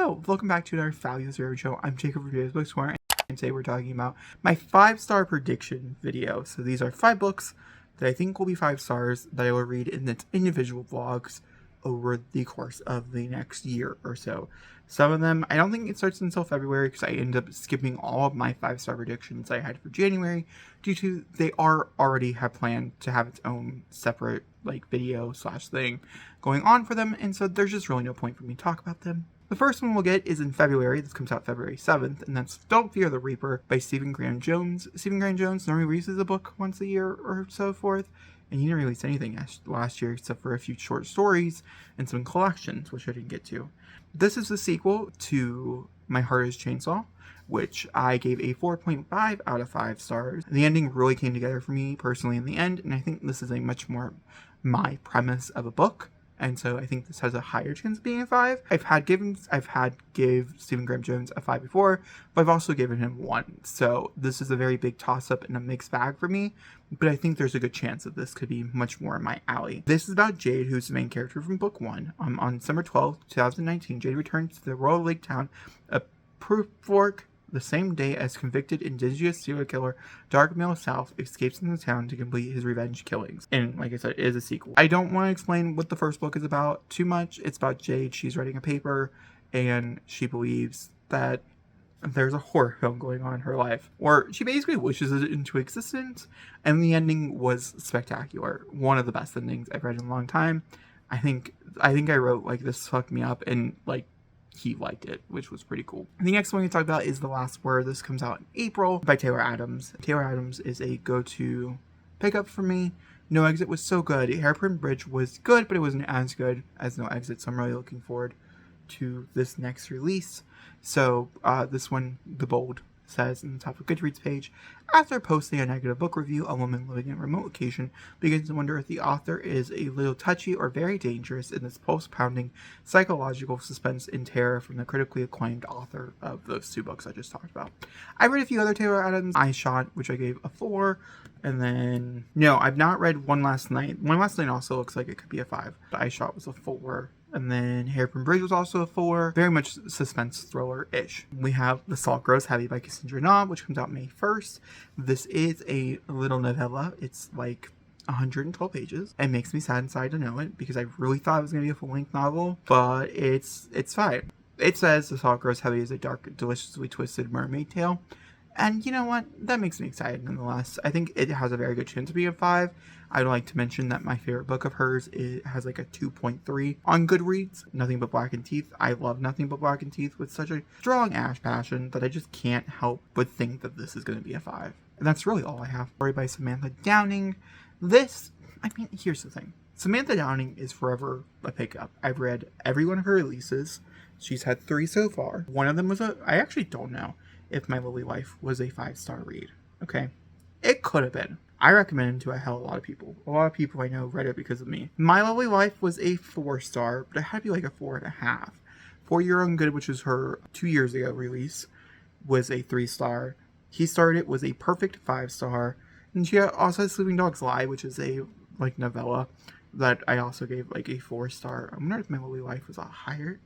Hello, welcome back to another Fabulous Zero Show. I'm Jacob from Today's Bookstore, and today we're talking about my 5-star prediction video. So these are 5 books that I think will be 5 stars that I will read in its individual vlogs over the course of the next year or so. Some of them, I don't think it starts until February because I end up skipping all of my 5-star predictions I had for January due to they already have planned to have its own separate video / thing going on for them, and so there's just really no point for me to talk about them. The first one we'll get is in February. This comes out February 7th, and that's Don't Fear the Reaper by Stephen Graham Jones. Stephen Graham Jones normally releases a book once a year or so forth, and he didn't release anything last year except for a few short stories and some collections, which I didn't get to. This is the sequel to My Heart is Chainsaw, which I gave a 4.5 out of 5 stars. The ending really came together for me personally in the end, and I think this is a much more my premise of a book. And so I think this has a higher chance of being a 5. I've give Stephen Graham Jones a 5 before, but I've also given him 1. So this is a very big toss-up and a mixed bag for me, but I think there's a good chance that this could be much more in my alley. This is about Jade, who's the main character from book 1. On December 12th, 2019, Jade returns to the Royal Lake town of Proofork the same day as convicted indigenous serial killer Darkmail South escapes into town to complete his revenge killings. And like I said, it is a sequel. I don't want to explain what the first book is about too much. It's about Jade. She's writing a paper and she believes that there's a horror film going on in her life, or she basically wishes it into existence, and the ending was spectacular. One of the best endings I've read in a long time. I think I wrote this fucked me up, and he liked it, which was pretty cool. The next one we talk about is The Last Word. This comes out in April by Taylor Adams. Taylor Adams is a go-to pickup for me. No Exit was so good. Hairpin Bridge was good, but it wasn't as good as No Exit, so I'm really looking forward to this next release. So this one, The Bold, says in the top of Goodreads page, after posting a negative book review, a woman living in a remote location begins to wonder if the author is a little touchy or very dangerous in this pulse-pounding psychological suspense and terror from the critically acclaimed author of those 2 books I just talked about. I read a few other Taylor Adams. I Shot, which I gave a 4, and then, no, I've not read One Last Night. One Last Night also looks like it could be a 5, but I Shot was a 4. And then Hairpin Bridge was also a 4. Very much suspense thriller-ish. We have The Salt Grows Heavy by Cassandra Knob, which comes out May 1st. This is a little novella. It's 112 pages. It makes me sad inside to know it because I really thought it was going to be a full-length novel, but it's fine. It says The Salt Grows Heavy is a dark, deliciously twisted mermaid tale. And you know what? That makes me excited nonetheless. I think it has a very good chance to be a 5. I'd like to mention that my favorite book of hers has a 2.3 on Goodreads. Nothing But Black and Teeth. I love Nothing But Black and Teeth with such a strong ash passion that I just can't help but think that this is going to be a 5. And that's really all I have. Story by Samantha Downing. Here's the thing. Samantha Downing is forever a pickup. I've read every one of her releases. She's had 3 so far. One of them was I actually don't know if My Lovely Life was a 5-star read. Okay. It could have been. I recommend it to a hell of a lot of people. A lot of people I know read it because of me. My Lovely Life was a 4-star, but it had to be a 4.5. For Your Own Good, which was her 2 years ago release, was a 3-star. He Started It was a perfect 5-star. And she also has Sleeping Dogs Lie, which is a novella that I also gave a 4-star. I wonder if My Lovely Life was a higher,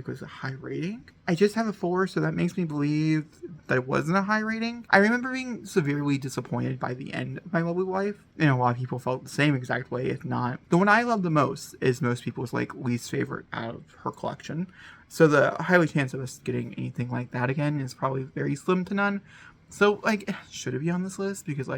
was a high rating. I just have a 4, so that makes me believe that it wasn't a high rating. I remember being severely disappointed by the end of My Lovely Life, and a lot of people felt the same exact way, if not. The one I love the most is most people's least favorite out of her collection. So the highly chance of us getting anything like that again is probably very slim to none. So should it be on this list? Because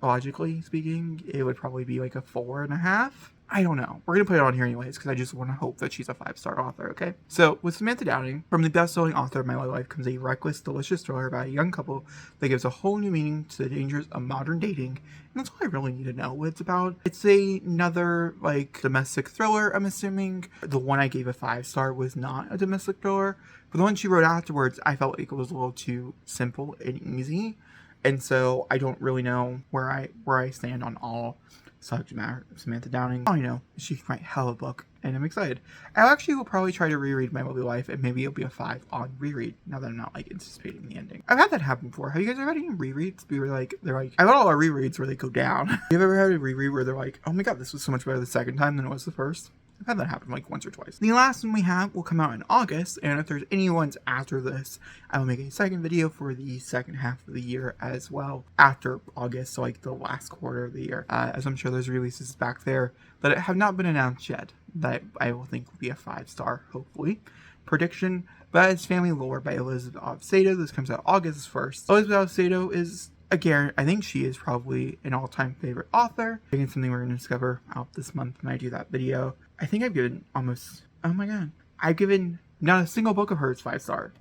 logically speaking, it would probably be a 4.5. I don't know. We're going to put it on here anyways because I just want to hope that she's a 5-star author, okay? So, with Samantha Downing, from the best-selling author of My Lovely Life comes a reckless, delicious thriller about a young couple that gives a whole new meaning to the dangers of modern dating. And that's all I really need to know what it's about. It's another, domestic thriller, I'm assuming. The one I gave a 5-star was not a domestic thriller. But the one she wrote afterwards, I felt it was a little too simple and easy. And so, I don't really know where I stand on all subject matter. Samantha Downing, I know she can write hell of a book, and I'm excited. I actually will probably try to reread My Lovely Life, and maybe it'll be a 5 on reread, now that I'm not anticipating the ending. I've had that happen before. Have you guys ever had any rereads? I've had all our rereads where they go down. You've ever had a reread where they're oh my god, this was so much better the second time than it was the first? I've had that happen like once or twice. The last one we have will come out in August, and if there's any ones after this, I will make a second video for the second half of the year as well, after August, so like the last quarter of the year, as I'm sure there's releases back there that have not been announced yet that I will think will be a 5-star, hopefully. Perdiction, Bada's Family Lore by Elizabeth Ovsedo. This comes out August 1st. Elizabeth Ovsedo is, again, I think she is probably an all-time favorite author. I think it's something we're going to discover out this month when I do that video. I think I've given almost, oh my god, I've given not a single book of hers 5-star.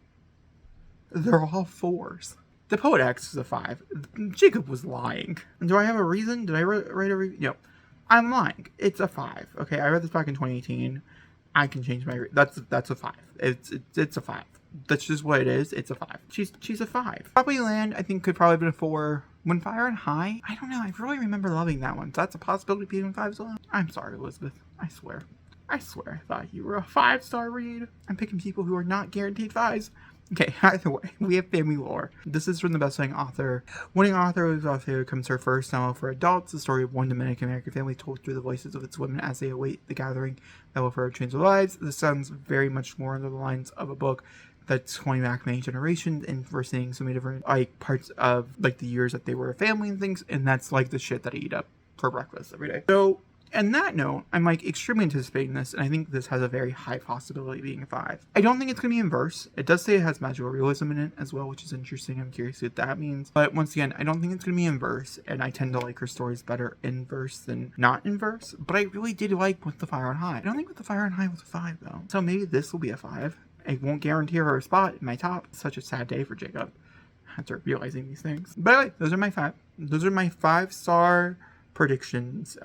They're all 4s. The Poet X is a 5. Jacob was lying. And do I have a reason? Did I write a review? No. I'm lying. It's a 5. Okay, I read this back in 2018. I can change my... That's a 5. It's a 5. That's just what it is. It's a 5. She's a 5. Property Land, I think, could probably have been a 4. When Fire and High, I don't know. I really remember loving that one. So that's a possibility of being a 5 as well. I'm sorry, Elizabeth. I swear. I thought you were a 5-star read. I'm picking people who are not guaranteed 5s. Okay, either way, we have Family Lore. This is from the best-selling author. Winning author of Author comes her first novel for adults, the story of one Dominican-American family told through the voices of its women as they await the gathering that will forever change their lives. This sounds very much more under the lines of a book that's going back many generations, and we're seeing so many different like parts of like the years that they were a family and things, and that's like the shit that I eat up for breakfast every day. So, on that note, I'm like extremely anticipating this, and I think this has a very high possibility of being a 5. I don't think it's going to be in verse. It does say it has magical realism in it as well, which is interesting. I'm curious what that means. But once again, I don't think it's going to be in verse, and I tend to like her stories better in verse than not in verse. But I really did like With the Fire on High. I don't think With the Fire on High was a 5, though. So maybe this will be a 5. I won't guarantee her a spot in my top. It's such a sad day for Jacob after realizing these things. But anyway, those are my 5. Those are my 5-star predictions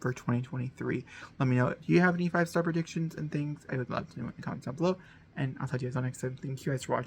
for 2023. Let me know, do you have any 5-star predictions and things? I would love to know in the comments down below, and I'll talk to you guys on next time. Thank you guys for watching.